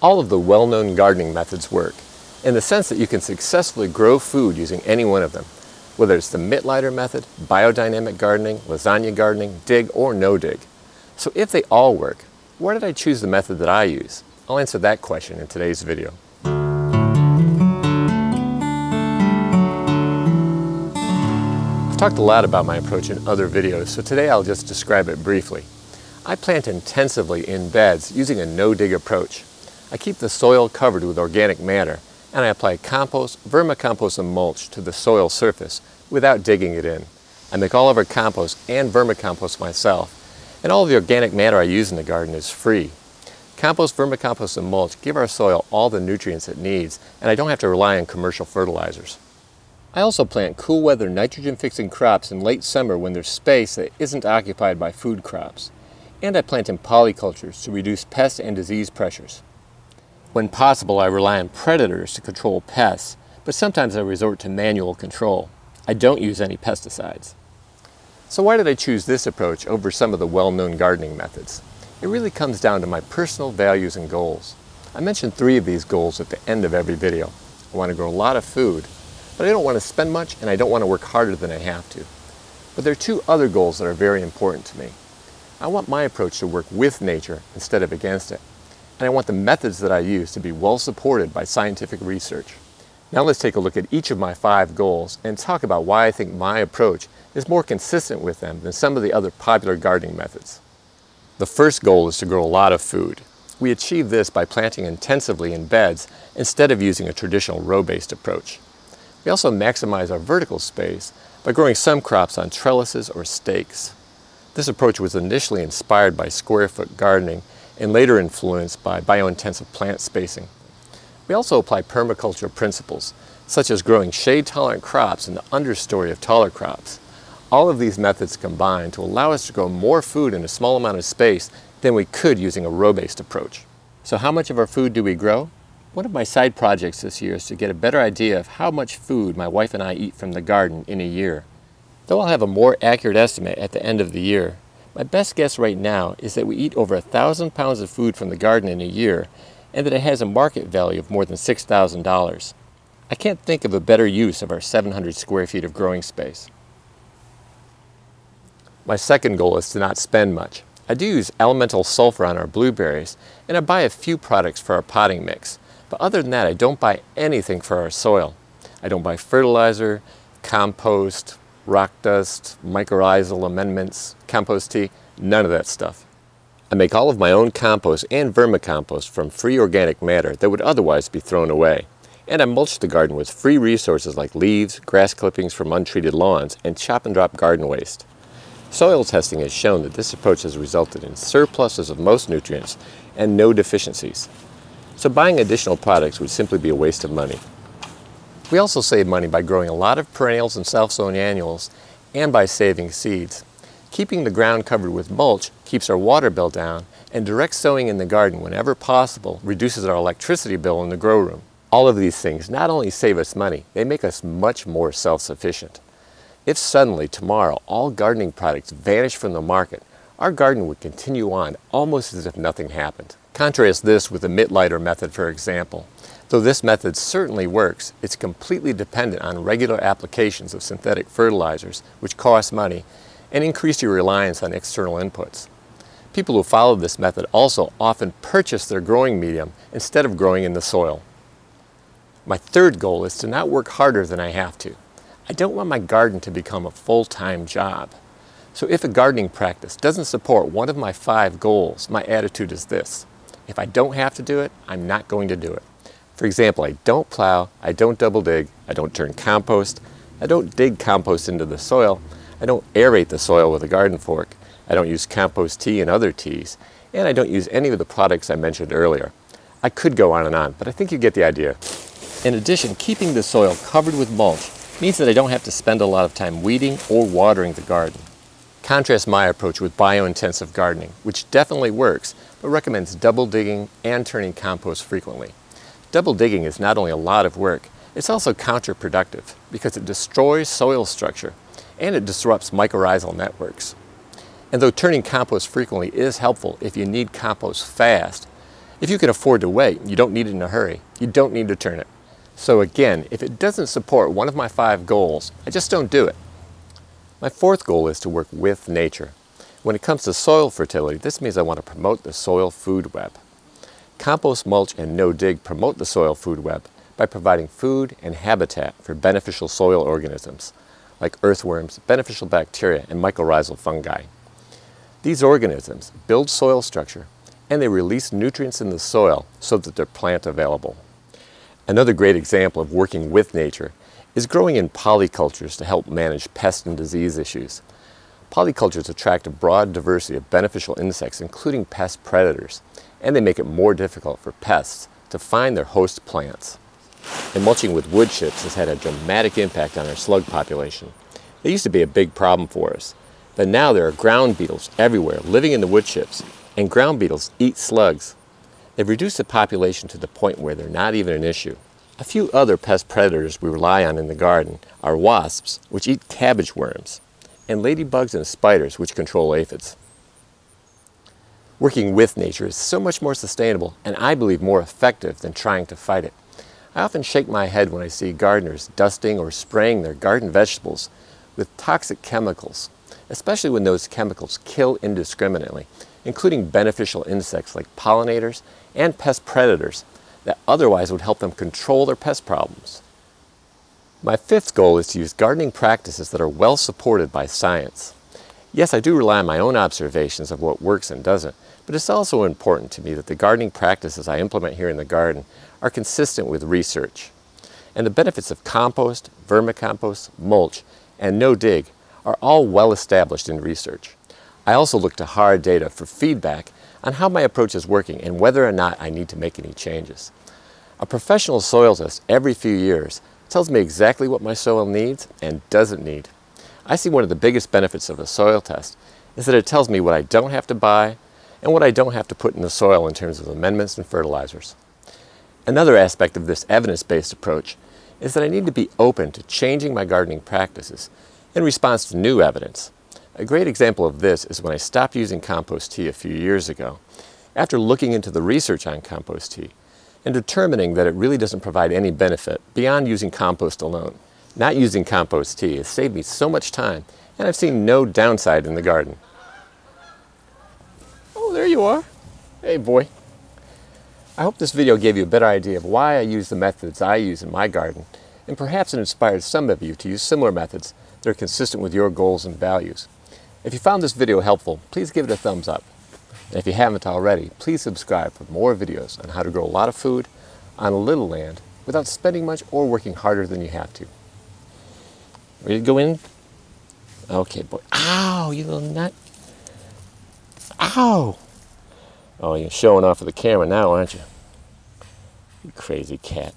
All of the well-known gardening methods work, in the sense that you can successfully grow food using any one of them, whether it's the mitt-lighter method, biodynamic gardening, lasagna gardening, dig or no dig. So if they all work, why did I choose the method that I use? I'll answer that question in today's video. I've talked a lot about my approach in other videos, so today I'll just describe it briefly. I plant intensively in beds using a no-dig approach. I keep the soil covered with organic matter, and I apply compost, vermicompost, and mulch to the soil surface without digging it in. I make all of our compost and vermicompost myself, and all of the organic matter I use in the garden is free. Compost, vermicompost, and mulch give our soil all the nutrients it needs, and I don't have to rely on commercial fertilizers. I also plant cool weather nitrogen-fixing crops in late summer when there's space that isn't occupied by food crops. And I plant in polycultures to reduce pest and disease pressures. When possible, I rely on predators to control pests, but sometimes I resort to manual control. I don't use any pesticides. So why did I choose this approach over some of the well-known gardening methods? It really comes down to my personal values and goals. I mentioned 3 of these goals at the end of every video. I want to grow a lot of food, but I don't want to spend much and I don't want to work harder than I have to. But there are 2 other goals that are very important to me. I want my approach to work with nature instead of against it. And I want the methods that I use to be well supported by scientific research. Now let's take a look at each of my 5 goals and talk about why I think my approach is more consistent with them than some of the other popular gardening methods. The first goal is to grow a lot of food. We achieve this by planting intensively in beds instead of using a traditional row-based approach. We also maximize our vertical space by growing some crops on trellises or stakes. This approach was initially inspired by square-foot gardening and later influenced by biointensive plant spacing. We also apply permaculture principles, such as growing shade-tolerant crops in the understory of taller crops. All of these methods combine to allow us to grow more food in a small amount of space than we could using a row-based approach. So how much of our food do we grow? One of my side projects this year is to get a better idea of how much food my wife and I eat from the garden in a year. Though I'll have a more accurate estimate at the end of the year, my best guess right now is that we eat over 1,000 pounds of food from the garden in a year, and that it has a market value of more than $6,000. I can't think of a better use of our 700 square feet of growing space. My second goal is to not spend much. I do use elemental sulfur on our blueberries, and I buy a few products for our potting mix. But other than that, I don't buy anything for our soil. I don't buy fertilizer, compost, rock dust, mycorrhizal amendments, compost tea, none of that stuff. I make all of my own compost and vermicompost from free organic matter that would otherwise be thrown away. And I mulch the garden with free resources like leaves, grass clippings from untreated lawns, and chop and drop garden waste. Soil testing has shown that this approach has resulted in surpluses of most nutrients and no deficiencies. So buying additional products would simply be a waste of money. We also save money by growing a lot of perennials and self-sown annuals and by saving seeds. Keeping the ground covered with mulch keeps our water bill down, and direct sowing in the garden whenever possible reduces our electricity bill in the grow room. All of these things not only save us money, they make us much more self-sufficient. If suddenly tomorrow all gardening products vanished from the market, our garden would continue on almost as if nothing happened. Contrast this with the mitt-lighter method, for example. Though this method certainly works, it's completely dependent on regular applications of synthetic fertilizers, which cost money, and increase your reliance on external inputs. People who follow this method also often purchase their growing medium instead of growing in the soil. My third goal is to not work harder than I have to. I don't want my garden to become a full-time job. So if a gardening practice doesn't support one of my 5 goals, my attitude is this: if I don't have to do it, I'm not going to do it. For example, I don't plow, I don't double dig, I don't turn compost, I don't dig compost into the soil, I don't aerate the soil with a garden fork, I don't use compost tea and other teas, and I don't use any of the products I mentioned earlier. I could go on, but I think you get the idea. In addition, keeping the soil covered with mulch means that I don't have to spend a lot of time weeding or watering the garden. Contrast my approach with biointensive gardening, which definitely works, but recommends double digging and turning compost frequently. Double digging is not only a lot of work, it's also counterproductive because it destroys soil structure and it disrupts mycorrhizal networks. And though turning compost frequently is helpful if you need compost fast, If you can afford to wait, you don't need it in a hurry. You don't need to turn it. So again, if it doesn't support one of my 5 goals, I just don't do it. My 4th goal is to work with nature. When it comes to soil fertility, this means I want to promote the soil food web. Compost, mulch, and no-dig promote the soil food web by providing food and habitat for beneficial soil organisms, like earthworms, beneficial bacteria, and mycorrhizal fungi. These organisms build soil structure, and they release nutrients in the soil so that they're plant available. Another great example of working with nature is growing in polycultures to help manage pest and disease issues. Polycultures attract a broad diversity of beneficial insects, including pest predators, and they make it more difficult for pests to find their host plants. And mulching with wood chips has had a dramatic impact on our slug population. They used to be a big problem for us, but now there are ground beetles everywhere living in the wood chips, and ground beetles eat slugs. They've reduced the population to the point where they're not even an issue. A few other pest predators we rely on in the garden are wasps, which eat cabbage worms, and ladybugs and spiders, which control aphids. Working with nature is so much more sustainable and I believe more effective than trying to fight it. I often shake my head when I see gardeners dusting or spraying their garden vegetables with toxic chemicals, especially when those chemicals kill indiscriminately, including beneficial insects like pollinators and pest predators that otherwise would help them control their pest problems. My 5th goal is to use gardening practices that are well supported by science. Yes, I do rely on my own observations of what works and doesn't, but it's also important to me that the gardening practices I implement here in the garden are consistent with research. And the benefits of compost, vermicompost, mulch, and no-dig are all well established in research. I also look to hard data for feedback on how my approach is working and whether or not I need to make any changes. A professional soil test every few years tells me exactly what my soil needs and doesn't need. I see one of the biggest benefits of a soil test is that it tells me what I don't have to buy and what I don't have to put in the soil in terms of amendments and fertilizers. Another aspect of this evidence-based approach is that I need to be open to changing my gardening practices in response to new evidence. A great example of this is when I stopped using compost tea a few years ago, after looking into the research on compost tea and determining that it really doesn't provide any benefit beyond using compost alone. Not using compost tea has saved me so much time, and I've seen no downside in the garden. Oh, there you are. Hey, boy. I hope this video gave you a better idea of why I use the methods I use in my garden, and perhaps it inspired some of you to use similar methods that are consistent with your goals and values. If you found this video helpful, please give it a thumbs up. And if you haven't already, please subscribe for more videos on how to grow a lot of food on a little land without spending much or working harder than you have to. Ready to go in? Okay, boy. Ow, you little nut. Ow! Oh, you're showing off for the camera now, aren't you? You crazy cat.